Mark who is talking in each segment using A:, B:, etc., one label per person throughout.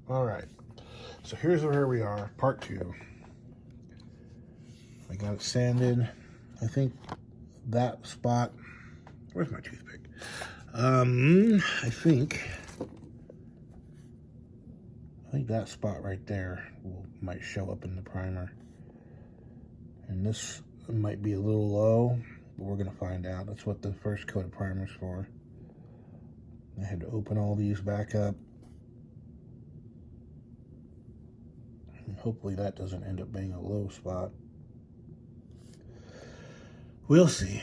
A: All right, so here's where we are, part 2. I got it sanded. I think that spot, where's my toothpick? I think that spot right there might show up in the primer. And this might be a little low, but we're gonna find out. That's what the first coat of primer's for. I had to open all these back up. And hopefully that doesn't end up being a low spot. We'll see.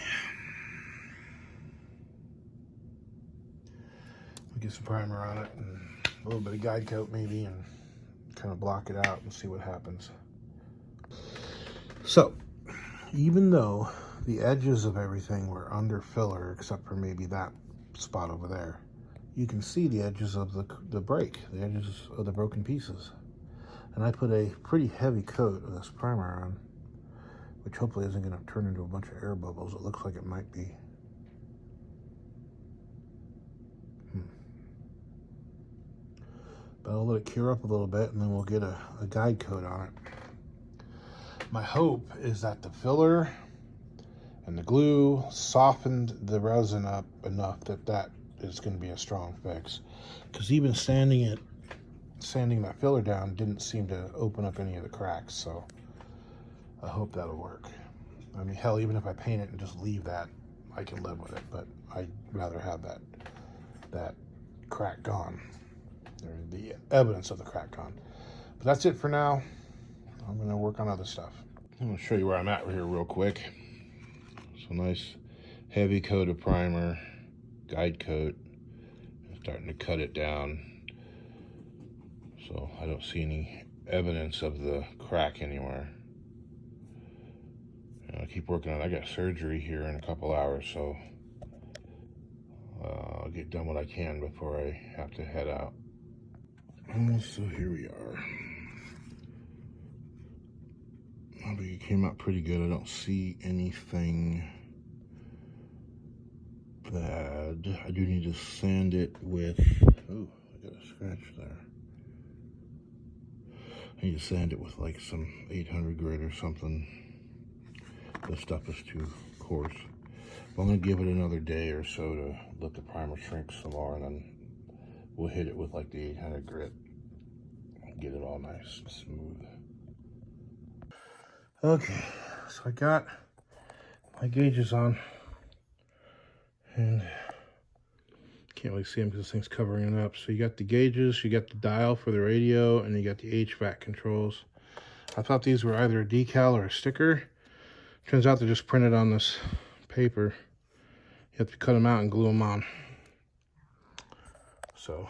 A: We'll get some primer on it and a little bit of guide coat maybe, and kind of block it out and see what happens. So, even though the edges of everything were under filler, except for maybe that spot over there, you can see the edges of the break, the edges of the broken pieces. And I put a pretty heavy coat of this primer on, which hopefully isn't going to turn into a bunch of air bubbles. It looks like it might be. But I'll let it cure up a little bit, and then we'll get a guide coat on it. My hope is that the filler and the glue softened the resin up enough that is going to be a strong fix. Because even sanding that filler down didn't seem to open up any of the cracks, so I hope that'll work. I mean, hell, even if I paint it and just leave that, I can live with it, but I'd rather have that crack gone, or the evidence of the crack gone. But that's it for now. I'm gonna work on other stuff. I'm gonna show you where I'm at here real quick. So nice heavy coat of primer, guide coat. I'm starting to cut it down, so I don't see any evidence of the crack anywhere. I keep working on it. I got surgery here in a couple hours, so I'll get done what I can before I have to head out. So here we are. I think it came out pretty good. I don't see anything bad. I do need to sand it with, oh, I got a scratch there. I need to sand it with like some 800 grit or something. This stuff is too coarse. But I'm gonna give it another day or so to let the primer shrink some more, and then we'll hit it with like the 800 grit and get it all nice and smooth. Okay, so I got my gauges on, and can't really see them because this thing's covering it up. So you got the gauges, you got the dial for the radio, and you got the HVAC controls. I thought these were either a decal or a sticker. Turns out they're just printed on this paper. You have to cut them out and glue them on. So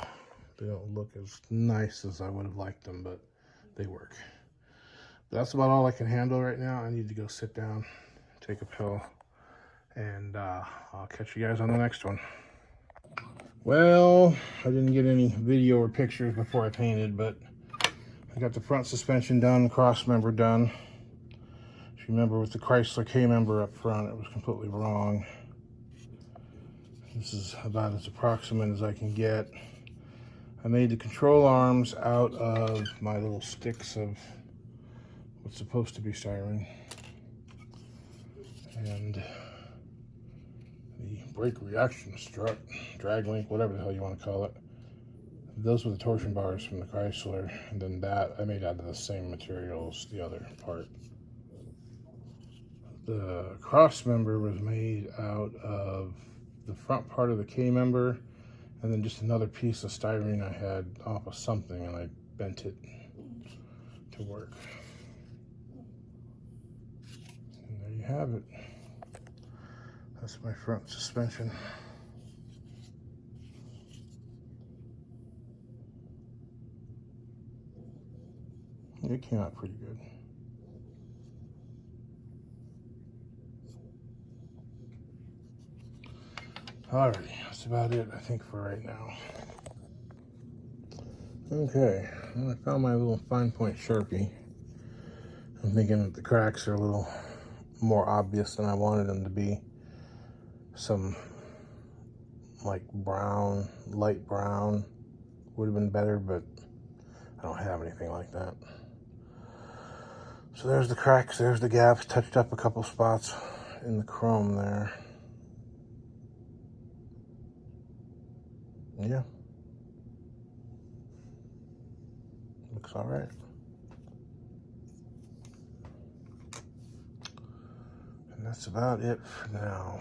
A: they don't look as nice as I would have liked them, but they work. That's about all I can handle right now. I need to go sit down, take a pill, and I'll catch you guys on the next one. Well, I didn't get any video or pictures before I painted, but I got the front suspension done, cross member done. If you remember with the Chrysler K member up front, it was completely wrong. This is about as approximate as I can get. I made the control arms out of my little sticks of what's supposed to be styrene, and the brake reaction strut, drag link, whatever the hell you want to call it. Those were the torsion bars from the Chrysler, and then that I made out of the same material as the other part. The cross member was made out of the front part of the K member, and then just another piece of styrene I had off of something, and I bent it to work. And there you have it. That's my front suspension. It came out pretty good. Alrighty, that's about it, I think, for right now. Okay, well, I found my little fine point Sharpie. I'm thinking that the cracks are a little more obvious than I wanted them to be. Some like brown, light brown would have been better, but I don't have anything like that. So there's the cracks, there's the gaps, touched up a couple spots in the chrome there. Yeah. Looks all right. And that's about it for now.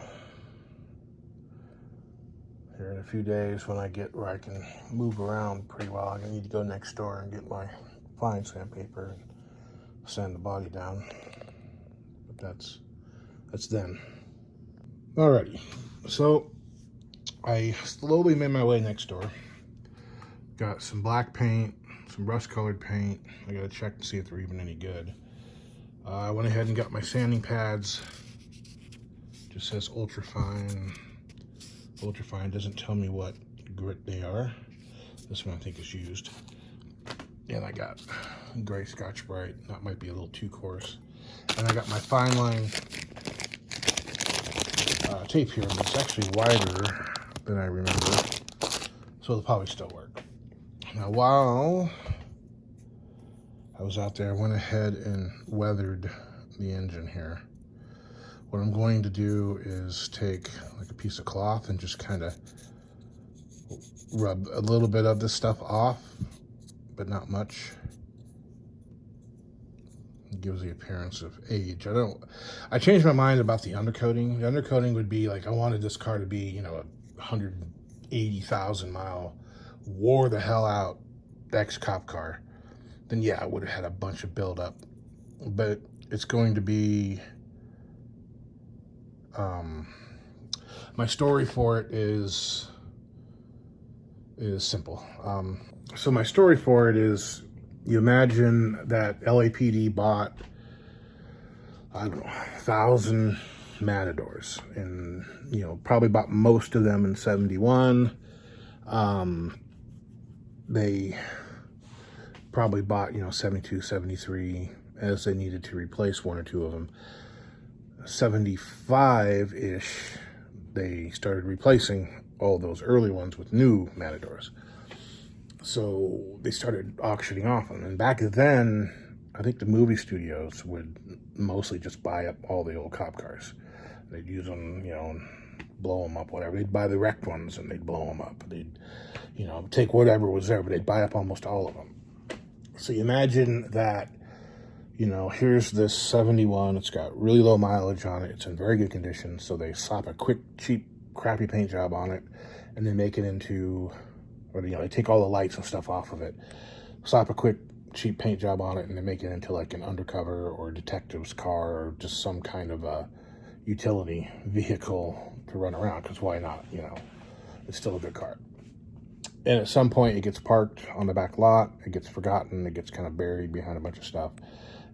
A: Here in a few days when I get where I can move around pretty well, I need to go next door and get my fine sandpaper and sand the body down. But that's then. Alrighty. So I slowly made my way next door. Got some black paint, some rust colored paint. I gotta check to see if they're even any good. I went ahead and got my sanding pads. Just says ultra fine. Ultra fine doesn't tell me what grit they are. This one I think is used. And I got gray Scotch-Brite. That might be a little too coarse. And I got my fine line tape here, but it's actually wider than I remember. So it'll probably still work. Now while I was out there, I went ahead and weathered the engine here. What I'm going to do is take like a piece of cloth and just kind of rub a little bit of this stuff off, but not much. It gives the appearance of age. I changed my mind about the undercoating. The undercoating would be like, I wanted this car to be, you know, a 180,000 mile, wore the hell out ex-cop car. Then yeah, I would have had a bunch of buildup. But it's going to be, my story for it is simple. So my story for it is, you imagine that LAPD bought, I don't know, 1,000 Matadors, and, you know, probably bought most of them in 71. They probably bought, you know, 72, 73 as they needed to replace one or two of them. 75-ish, they started replacing all those early ones with new Matadors. So they started auctioning off them. And back then, I think the movie studios would mostly just buy up all the old cop cars. They'd use them, you know, blow them up, whatever. They'd buy the wrecked ones and they'd blow them up. They'd, you know, take whatever was there, but they'd buy up almost all of them. So you imagine that, you know, here's this 71. It's got really low mileage on it. It's in very good condition. So they slap a quick, cheap, crappy paint job on it and then make it into, or, you know, they take all the lights and stuff off of it, slap a quick, cheap paint job on it, and they make it into like an undercover or detective's car or just some kind of a utility vehicle to run around, because why not? You know, it's still a good car. And at some point it gets parked on the back lot, it gets forgotten, it gets kind of buried behind a bunch of stuff,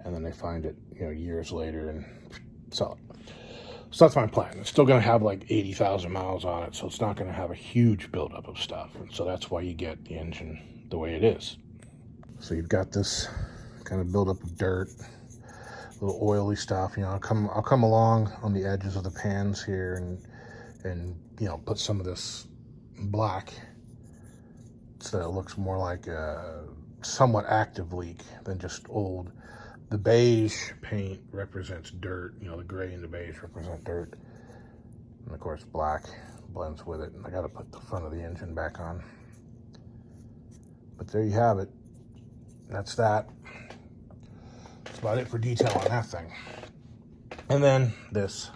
A: and then they find it, you know, years later and sell it. So that's my plan. It's still going to have like 80,000 miles on it, so it's not going to have a huge buildup of stuff. And so that's why you get the engine the way it is. So you've got this kind of buildup of dirt, little oily stuff. You know, I'll come along on the edges of the pans here and you know, put some of this black so it looks more like a somewhat active leak than just old. The beige paint represents dirt. You know, the gray and the beige represent dirt. And of course, black blends with it. And I got to put the front of the engine back on. But there you have it. That's that. That's about it for detail on that thing. And then this.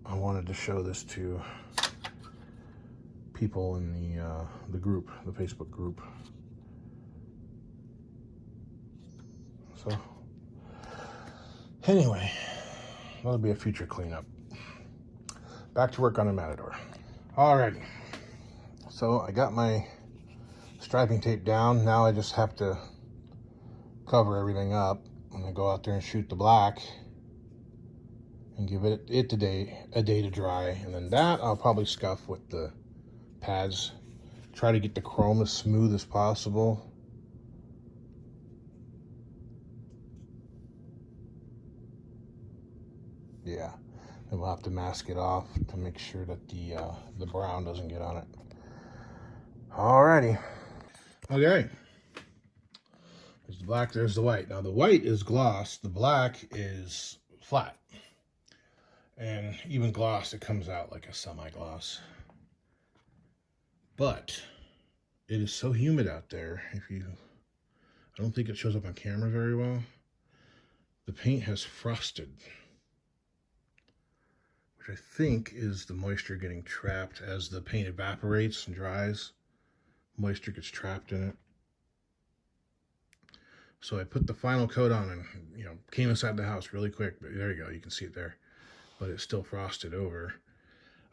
A: I wanted to show this to people in the group, the Facebook group. So, anyway, that'll be a future cleanup. Back to work on the Matador. Alrighty. So I got my striping tape down. Now I just have to cover everything up. I'm gonna go out there and shoot the black and give it a day to dry. And then that I'll probably scuff with the pads. Try to get the chrome as smooth as possible. Yeah, and we'll have to mask it off to make sure that the brown doesn't get on it. Alrighty. Okay. There's the black, there's the white. Now the white is gloss, the black is flat. And even gloss, it comes out like a semi-gloss. But it is so humid out there, I don't think it shows up on camera very well. The paint has frosted, which I think is the moisture getting trapped as the paint evaporates and dries. Moisture gets trapped in it. So I put the final coat on and, came inside the house really quick. But there you go, you can see it there. But it's still frosted over.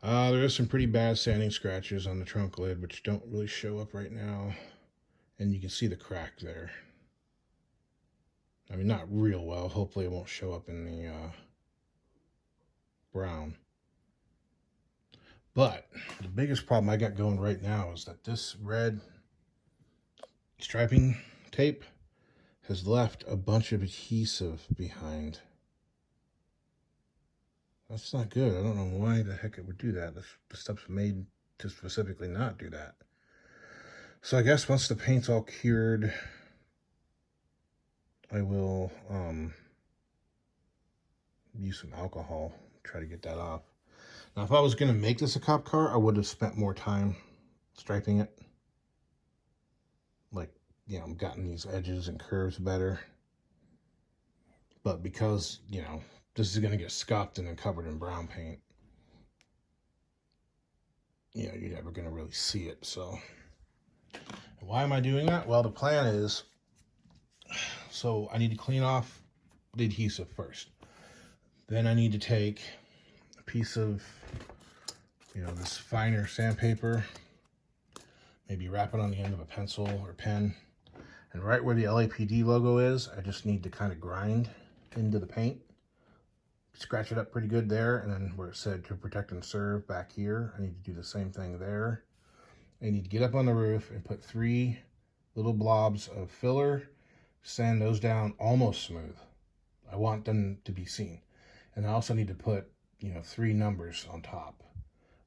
A: There is some pretty bad sanding scratches on the trunk lid, which don't really show up right now. And you can see the crack there. I mean, not real well. Hopefully it won't show up in the brown. But the biggest problem I got going right now is that this red striping tape has left a bunch of adhesive behind. That's not good. I don't know why the heck it would do that. The stuff's made to specifically not do that. So I guess once the paint's all cured, I will use some alcohol, try to get that off. Now, if I was going to make this a cop car, I would have spent more time striping it. Like, gotten these edges and curves better. But because, this is going to get scuffed and then covered in brown paint, you're never going to really see it. So why am I doing that? Well, the plan is, so I need to clean off the adhesive first. Then I need to take a piece of, this finer sandpaper, maybe wrap it on the end of a pencil or pen. And right where the LAPD logo is, I just need to kind of grind into the paint. Scratch it up pretty good there, and then where it said to protect and serve back here, I need to do the same thing there. I need to get up on the roof and put 3 little blobs of filler, sand those down almost smooth. I want them to be seen. And I also need to put, 3 numbers on top,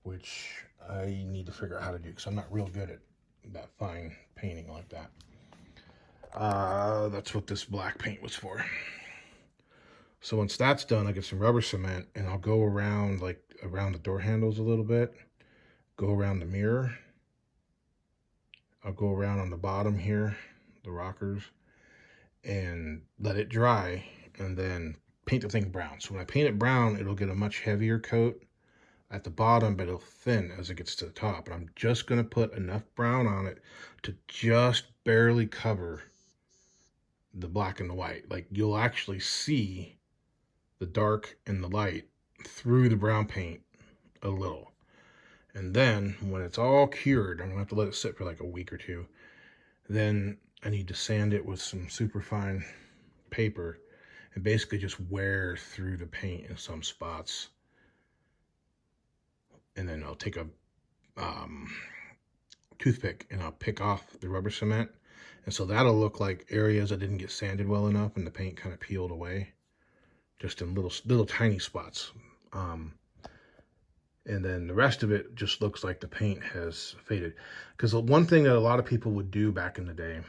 A: which I need to figure out how to do because I'm not real good at that fine painting like that. That's what this black paint was for. So once that's done, I get some rubber cement and I'll go around, around the door handles a little bit, go around the mirror. I'll go around on the bottom here, the rockers, and let it dry and then paint the thing brown. So when I paint it brown, it'll get a much heavier coat at the bottom, but it'll thin as it gets to the top. And I'm just going to put enough brown on it to just barely cover the black and the white. Like, you'll actually see the dark and the light through the brown paint a little. And then when it's all cured, I'm gonna have to let it sit for like a week or 2. Then I need to sand it with some super fine paper and basically just wear through the paint in some spots. And then I'll take a toothpick and I'll pick off the rubber cement. And so that'll look like areas that didn't get sanded well enough and the paint kind of peeled away. Just in little tiny spots. And then the rest of it just looks like the paint has faded. Because the one thing that a lot of people would do back in the day,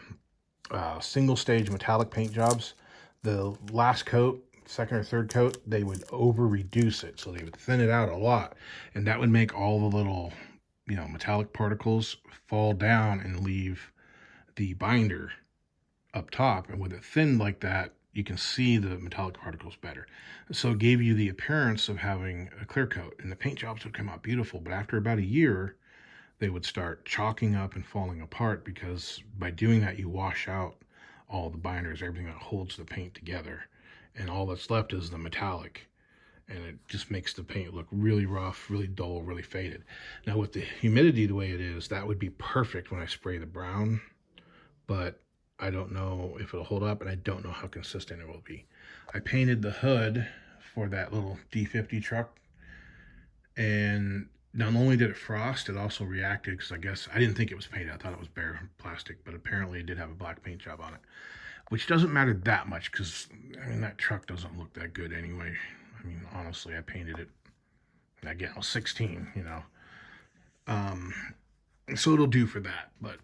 A: single stage metallic paint jobs, the last coat, second or third coat, they would over reduce it. So they would thin it out a lot. And that would make all the little, metallic particles fall down and leave the binder up top. And with it thinned like that, you can see the metallic particles better. So it gave you the appearance of having a clear coat, and the paint jobs would come out beautiful. But after about a year, they would start chalking up and falling apart because by doing that, you wash out all the binders, everything that holds the paint together. And all that's left is the metallic. And it just makes the paint look really rough, really dull, really faded. Now with the humidity the way it is, that would be perfect when I spray the brown. But I don't know if it'll hold up, and I don't know how consistent it will be. I painted the hood for that little D50 truck, and not only did it frost, it also reacted, because I guess I didn't think it was painted. I thought it was bare plastic, but apparently it did have a black paint job on it, which doesn't matter that much because, that truck doesn't look that good anyway. Honestly, I painted it, again, I was 16, So it'll do for that. But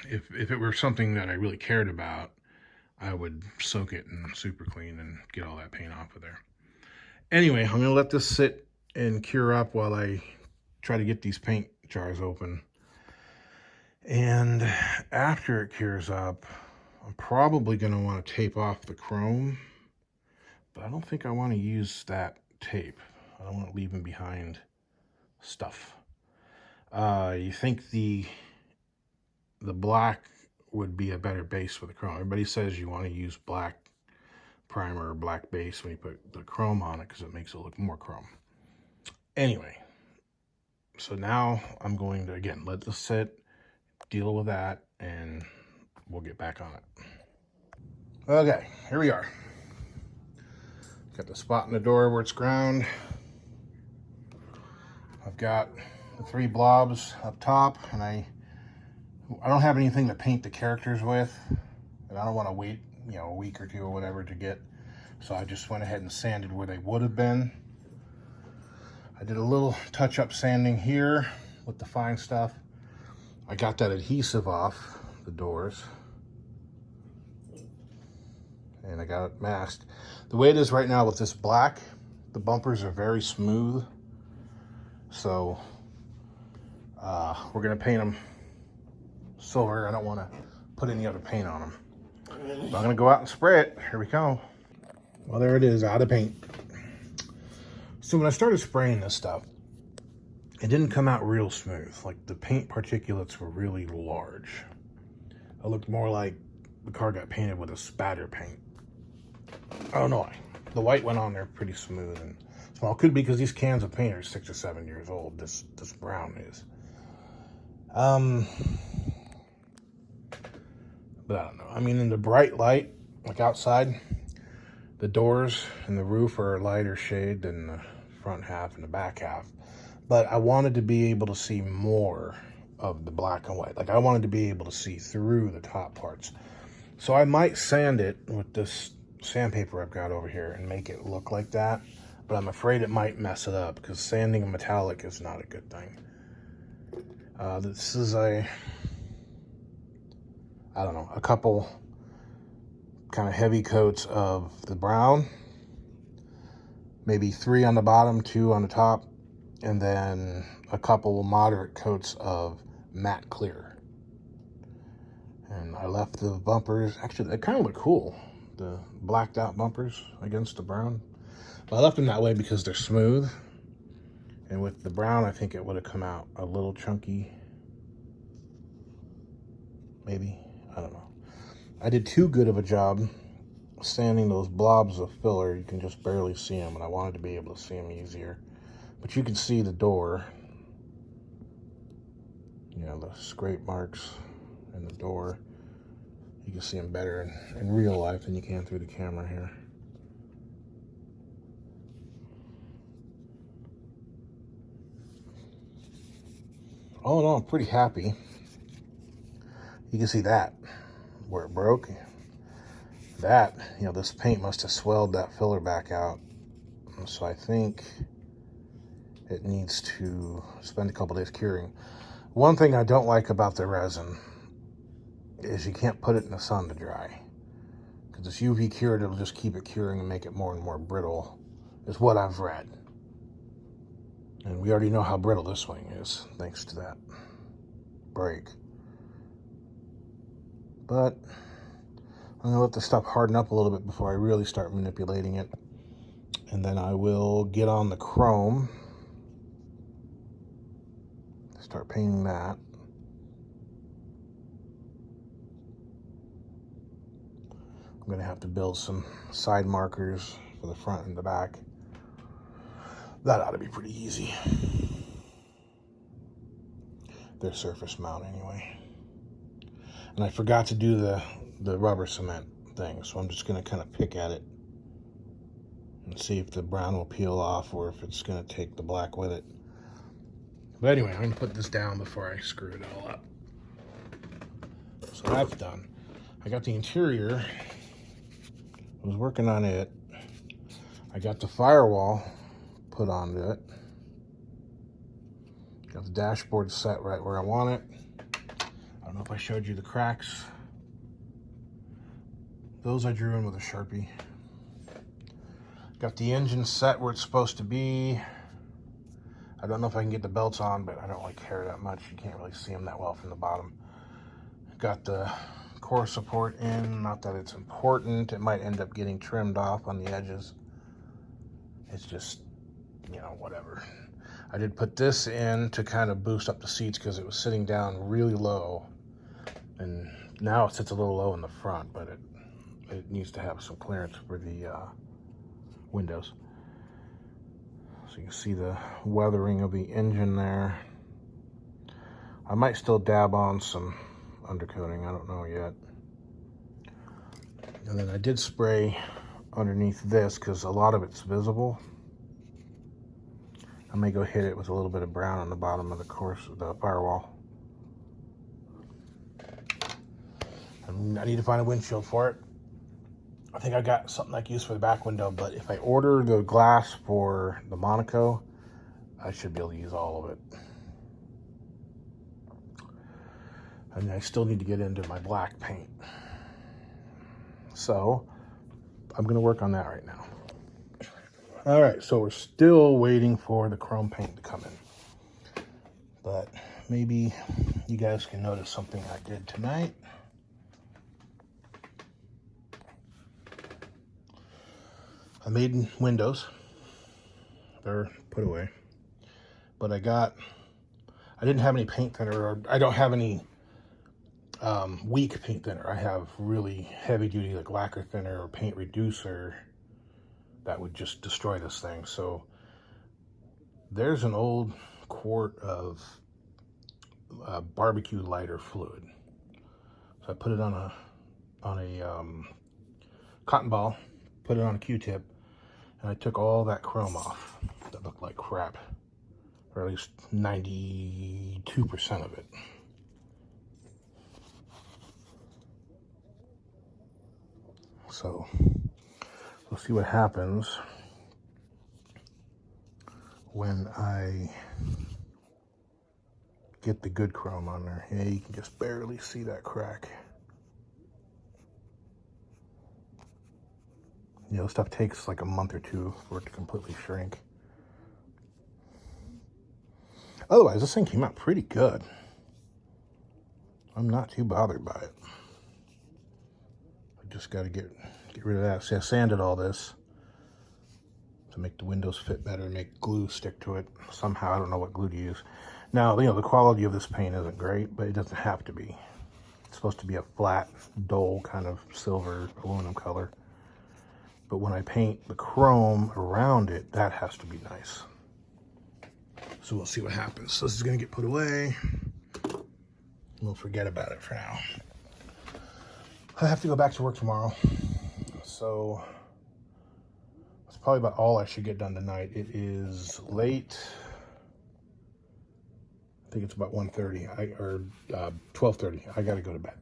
A: if it were something that I really cared about, I would soak it in super clean and get all that paint off of there. Anyway, I'm gonna let this sit and cure up while I try to get these paint jars open. And after it cures up, I'm probably gonna want to tape off the chrome, but I don't think I want to use that tape. I don't want to leave behind stuff. You think the black would be a better base for the chrome. Everybody says you want to use black primer or black base when you put the chrome on it because it makes it look more chrome. Anyway, so now I'm going to, again, let this sit, deal with that, and we'll get back on it. Okay, here we are. Got the spot in the door where it's ground. I've got the 3 blobs up top, and I don't have anything to paint the characters with, and I don't want to wait, you know, a week or 2 or whatever to get, so I just went ahead and sanded where they would have been. I did a little touch-up sanding here with the fine stuff. I got that adhesive off the doors, and I got it masked. The way it is right now with this black, the bumpers are very smooth, so we're gonna paint them silver. I don't want to put any other paint on them. So I'm gonna go out and spray it. Here we go. Well, there it is, out of paint. So when I started spraying this stuff, it didn't come out real smooth. Like, the paint particulates were really large. It looked more like the car got painted with a spatter paint. I don't know why. The white went on there pretty smooth and small. Could be because these cans of paint are 6 or 7 years old. This brown is. But I don't know. I mean, in the bright light, like outside, the doors and the roof are a lighter shade than the front half and the back half. But I wanted to be able to see more of the black and white. Like, I wanted to be able to see through the top parts. So I might sand it with this sandpaper I've got over here and make it look like that. But I'm afraid it might mess it up because sanding a metallic is not a good thing. This is a couple kind of heavy coats of the brown. Maybe 3 on the bottom, 2 on the top. And then a couple moderate coats of matte clear. And I left the bumpers, actually they kind of look cool, the blacked out bumpers against the brown. But I left them that way because they're smooth. And with the brown, I think it would have come out a little chunky. Maybe, I don't know. I did too good of a job sanding those blobs of filler. You can just barely see them, and I wanted to be able to see them easier. But you can see the door, you know, the scrape marks in the door. You can see them better in real life than you can through the camera here. All in all, I'm pretty happy. You can see that, where it broke. That, you know, this paint must have swelled that filler back out. And so I think it needs to spend a couple days curing. One thing I don't like about the resin is you can't put it in the sun to dry. Because it's UV cured, it'll just keep it curing and make it more and more brittle, is what I've read. And we already know how brittle this wing is, thanks to that break. But I'm gonna let the stuff harden up a little bit before I really start manipulating it. And then I will get on the chrome, start painting that. I'm gonna have to build some side markers for the front and the back. That ought to be pretty easy. They're surface mount anyway. And I forgot to do the rubber cement thing, so I'm just gonna kind of pick at it and see if the brown will peel off or if it's gonna take the black with it. But anyway, I'm gonna put this down before I screw it all up. So that's done. I got the interior. I was working on it. I got the firewall put onto it. Got the dashboard set right where I want it. don't know if I showed you the cracks. Those I drew in with a Sharpie. Got the engine set where it's supposed to be. I don't know if I can get the belts on, but I don't really care that much. You can't really see them that well from the bottom. Got the core support in, not that it's important. It might end up getting trimmed off on the edges. It's just, you know, whatever. I did put this in to kind of boost up the seats because it was sitting down really low. And now it sits a little low in the front, but it needs to have some clearance for the windows. So you can see the weathering of the engine there. I might still dab on some undercoating, I don't know yet. And then I did spray underneath this because a lot of it's visible. I may go hit it with a little bit of brown on the bottom of the firewall. And I need to find a windshield for it. I think I got something I can use for the back window, but if I order the glass for the Monaco, I should be able to use all of it. And I still need to get into my black paint. So I'm gonna work on that right now. All right, so we're still waiting for the chrome paint to come in. But maybe you guys can notice something I did tonight. I made windows. They're put away. But I didn't have any paint thinner, or I don't have any weak paint thinner. I have really heavy duty like lacquer thinner or paint reducer that would just destroy this thing. So there's an old quart of barbecue lighter fluid. So I put it on a cotton ball, put it on a Q-tip, and I took all that chrome off that looked like crap, or at least 92% of it. So we'll see what happens when I get the good chrome on there. Yeah, you can just barely see that crack. You know, stuff takes like a month or two for it to completely shrink. Otherwise, this thing came out pretty good. I'm not too bothered by it. I just got to get rid of that. See, I sanded all this to make the windows fit better, make glue stick to it. Somehow, I don't know what glue to use. Now, you know, the quality of this paint isn't great, but it doesn't have to be. It's supposed to be a flat, dull kind of silver aluminum color. But when I paint the chrome around it, that has to be nice. So we'll see what happens. So this is gonna get put away. We'll forget about it for now. I have to go back to work tomorrow. So that's probably about all I should get done tonight. It is late. I think it's about 1:30 or 12:30. I gotta go to bed.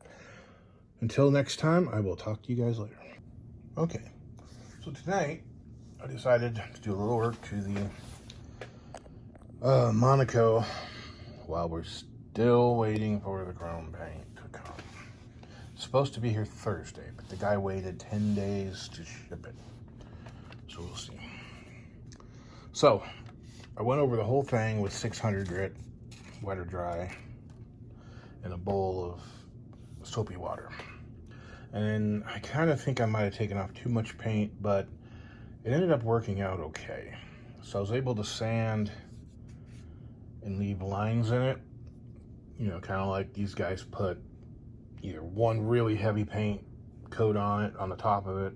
A: Until next time, I will talk to you guys later. Okay. So tonight, I decided to do a little work to the Monaco while we're still waiting for the chrome paint to come. It's supposed to be here Thursday, but the guy waited 10 days to ship it. So we'll see. So I went over the whole thing with 600 grit, wet or dry, in a bowl of soapy water. And I kind of think I might have taken off too much paint, but it ended up working out okay. So I was able to sand and leave lines in it, you know, kind of like these guys put either one really heavy paint coat on it, on the top of it,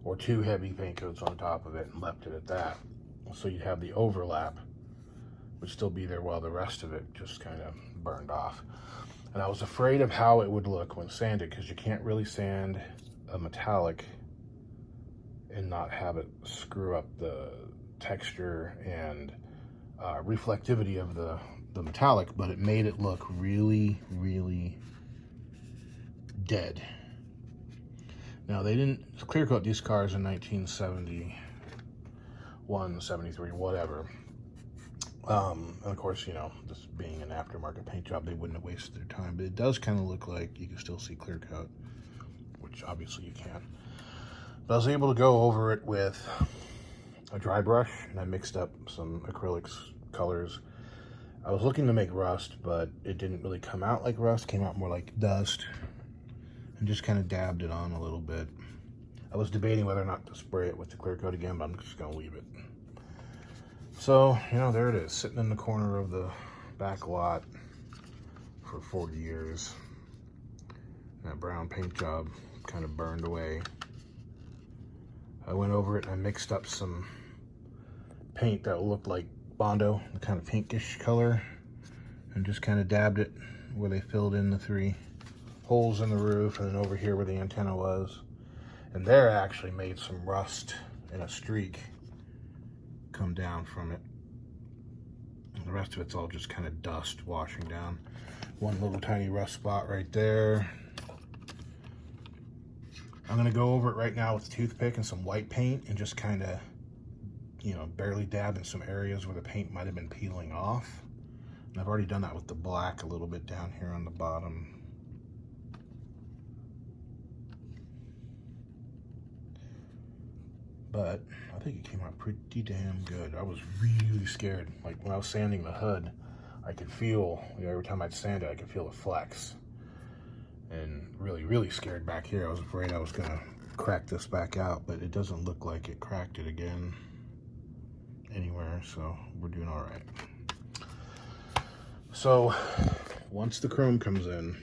A: or two heavy paint coats on top of it and left it at that. So you'd have the overlap would still be there while the rest of it just kind of burned off. And I was afraid of how it would look when sanded, because you can't really sand a metallic and not have it screw up the texture and reflectivity of the metallic, but it made it look really, really dead. Now, they didn't clear coat these cars in 1971, 73, whatever. And of course, you know, this being an aftermarket paint job, they wouldn't have wasted their time, but it does kind of look like you can still see clear coat, which obviously you can. But I was able to go over it with a dry brush, and I mixed up some acrylics colors. I was looking to make rust, but it didn't really come out like rust. It came out more like dust, and just kind of dabbed it on a little bit. I was debating whether or not to spray it with the clear coat again, but I'm just gonna leave it. So, you know, there it is, sitting in the corner of the back lot for 40 years. That brown paint job kind of burned away. I went over it and I mixed up some paint that looked like Bondo, the kind of pinkish color, and just kind of dabbed it where they filled in the 3 holes in the roof, and then over here where the antenna was. And there I actually made some rust and a streak come down from it. And the rest of it's all just kind of dust washing down. One little tiny rust spot right there. I'm gonna go over it right now with a toothpick and some white paint and just kind of, you know, barely dab in some areas where the paint might have been peeling off. And I've already done that with the black a little bit down here on the bottom. But I think it came out pretty damn good. I was really scared. Like when I was sanding the hood, I could feel, you know, every time I'd sand it, I could feel the flex. And really, really scared back here. I was afraid I was gonna crack this back out, but it doesn't look like it cracked it again anywhere, so we're doing all right. So once the chrome comes in,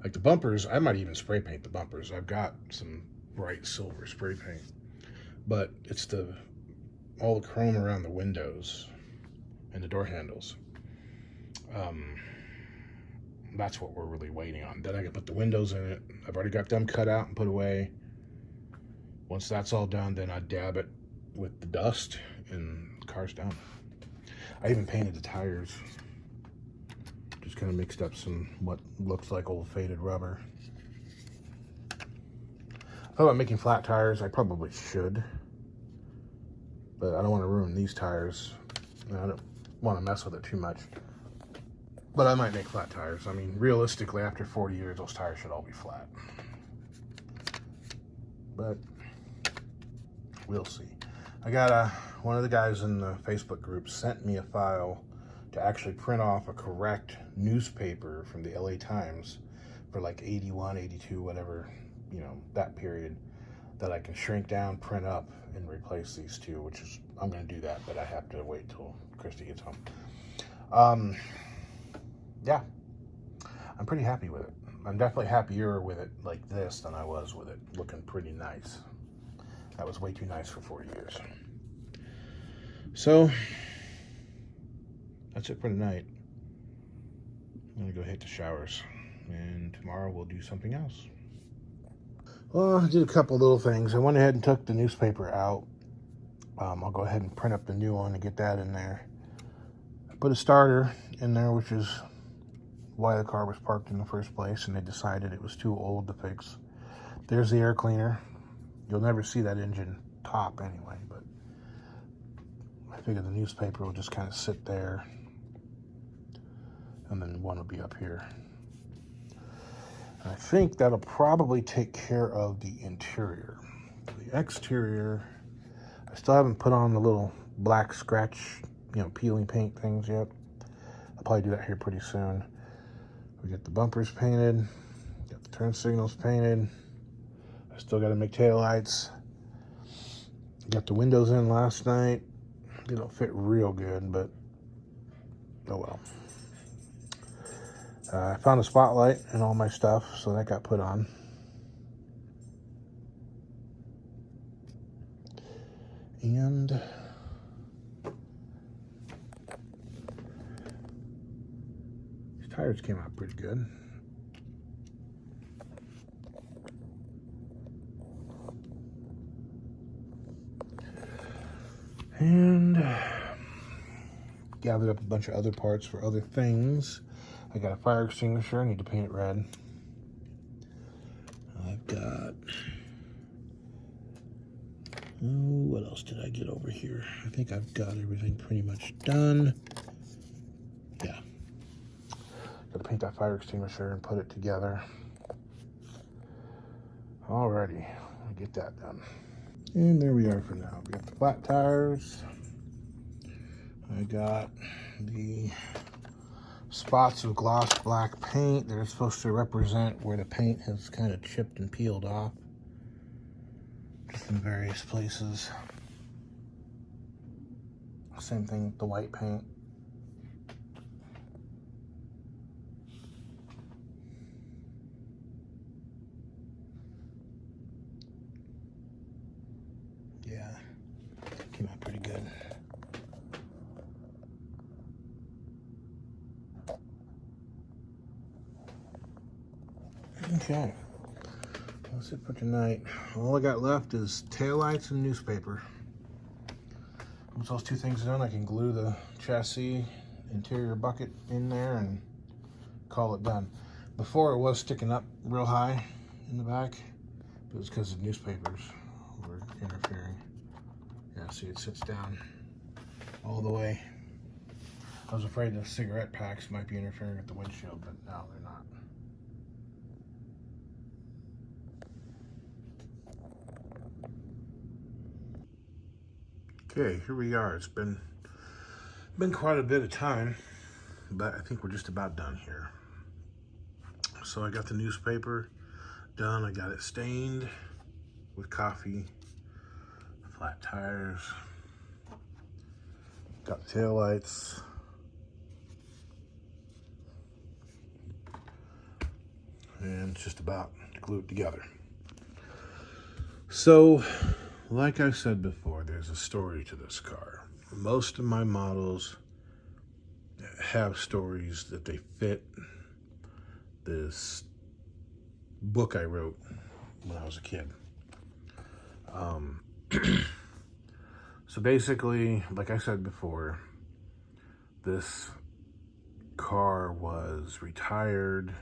A: like the bumpers, I might even spray paint the bumpers. I've got some bright silver spray paint, but it's all the chrome around the windows and the door handles. That's what we're really waiting on. Then I can put the windows in it. I've already got them cut out and put away. Once that's all done, then I dab it with the dust and the car's done. I even painted the tires. Just kind of mixed up some what looks like old faded rubber. I thought about making flat tires. I probably should, but I don't want to ruin these tires. I don't want to mess with it too much. But I might make flat tires. I mean, realistically, after 40 years, those tires should all be flat. But we'll see. I got one of the guys in the Facebook group sent me a file to actually print off a correct newspaper from the LA Times for like 81, 82, whatever, you know, that period, that I can shrink down, print up, and replace these two, which is, I'm going to do that, but I have to wait till Christy gets home. Yeah, I'm pretty happy with it. I'm definitely happier with it like this than I was with it looking pretty nice. That was way too nice for 40 years. So, that's it for tonight. I'm gonna go hit the showers, and tomorrow we'll do something else. Well, I did a couple little things. I went ahead and took the newspaper out. I'll go ahead and print up the new one and get that in there. I put a starter in there, which is why the car was parked in the first place, and they decided it was too old to fix. There's the air cleaner. You'll never see that engine top anyway, but I figured the newspaper will just kind of sit there, and then one will be up here. And I think that'll probably take care of the interior. The exterior, I still haven't put on the little black scratch, you know, peeling paint things yet. I'll probably do that here pretty soon. We got the bumpers painted, got the turn signals painted. I still got to make taillights. Got the windows in last night. They don't fit real good, but oh well. I found a spotlight and all my stuff, so that got put on. And these tires came out pretty good. And gathered up a bunch of other parts for other things. I got a fire extinguisher. I need to paint it red. I've got what else did I get over here? I think I've got everything pretty much done. Yeah. Gotta paint that fire extinguisher and put it together. Alrighty, I'll get that done. And there we are for now. We got the flat tires. I got the spots of gloss black paint. They're supposed to represent where the paint has kind of chipped and peeled off. Just in various places. Same thing with the white paint. Yeah, came out pretty good. Okay, that's it for tonight. All I got left is taillights and newspaper. Once those two things are done, I can glue the chassis interior bucket in there and call it done. Before it was sticking up real high in the back, but it was because the newspapers were interfering. Yeah, see, it sits down all the way. I was afraid the cigarette packs might be interfering with the windshield, but no, they're not. Okay, here we are. It's been quite a bit of time, but I think we're just about done here. So I got the newspaper done. I got it stained with coffee, flat tires, got the taillights, and it's just about to glue it together. So, like I said before, there's a story to this car. Most of my models have stories that they fit this book I wrote when I was a kid. So basically, like I said before, this car was retired.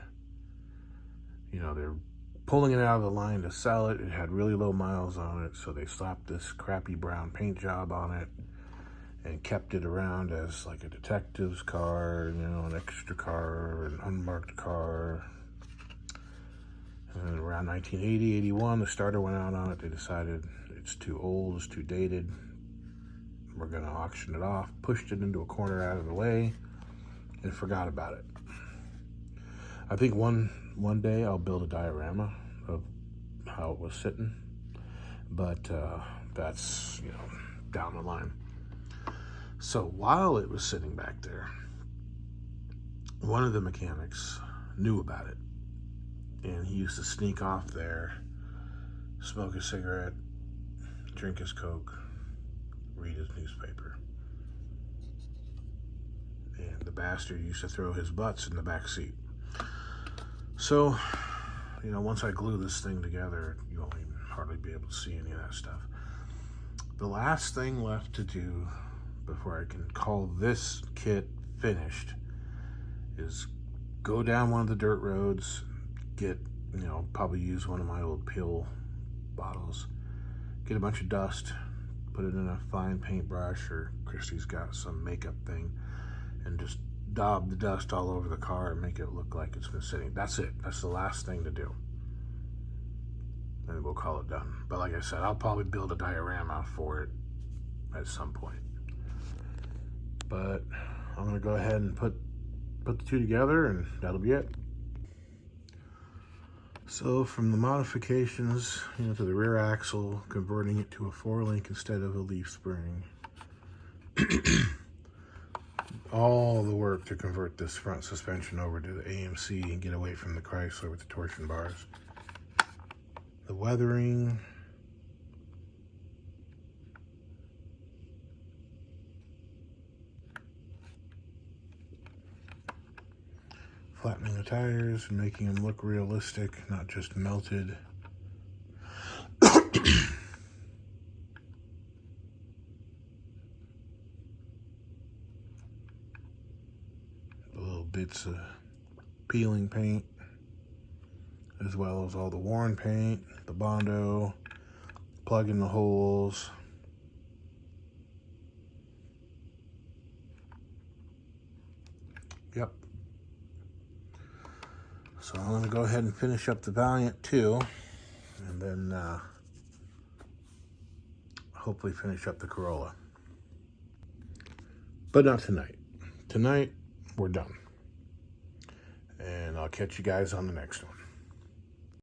A: You know, they're pulling it out of the line to sell it. It had really low miles on it, so they slapped this crappy brown paint job on it and kept it around as like a detective's car, you know, an extra car, an unmarked car. And around 1980, 81, the starter went out on it. They decided it's too old, it's too dated. We're gonna auction it off, pushed it into a corner out of the way, and forgot about it. I think one day I'll build a diorama of how it was sitting, but that's, you know, down the line. So while it was sitting back there, one of the mechanics knew about it, and he used to sneak off there, smoke a cigarette, drink his Coke, read his newspaper. And the bastard used to throw his butts in the back seat. So, you know, once I glue this thing together, you won't even hardly be able to see any of that stuff. The last thing left to do before I can call this kit finished is go down one of the dirt roads, get, you know, probably use one of my old pill bottles, get a bunch of dust, put it in a fine paintbrush, or Christy's got some makeup thing, and just daub the dust all over the car and make it look like it's been sitting. That's it. That's the last thing to do. And we'll call it done. But like I said, I'll probably build a diorama for it at some point. But I'm gonna go ahead and put the two together, and that'll be it. So from the modifications, you know, to the rear axle, converting it to a 4-link instead of a leaf spring. All the work to convert this front suspension over to the AMC and get away from the Chrysler with the torsion bars. The weathering. Flattening the tires and making them look realistic, not just melted. Little bits of peeling paint, as well as all the worn paint, the Bondo, plugging the holes, So I'm going to go ahead and finish up the Valiant too, and then hopefully finish up the Corolla. But not tonight. Tonight, we're done. And I'll catch you guys on the next one.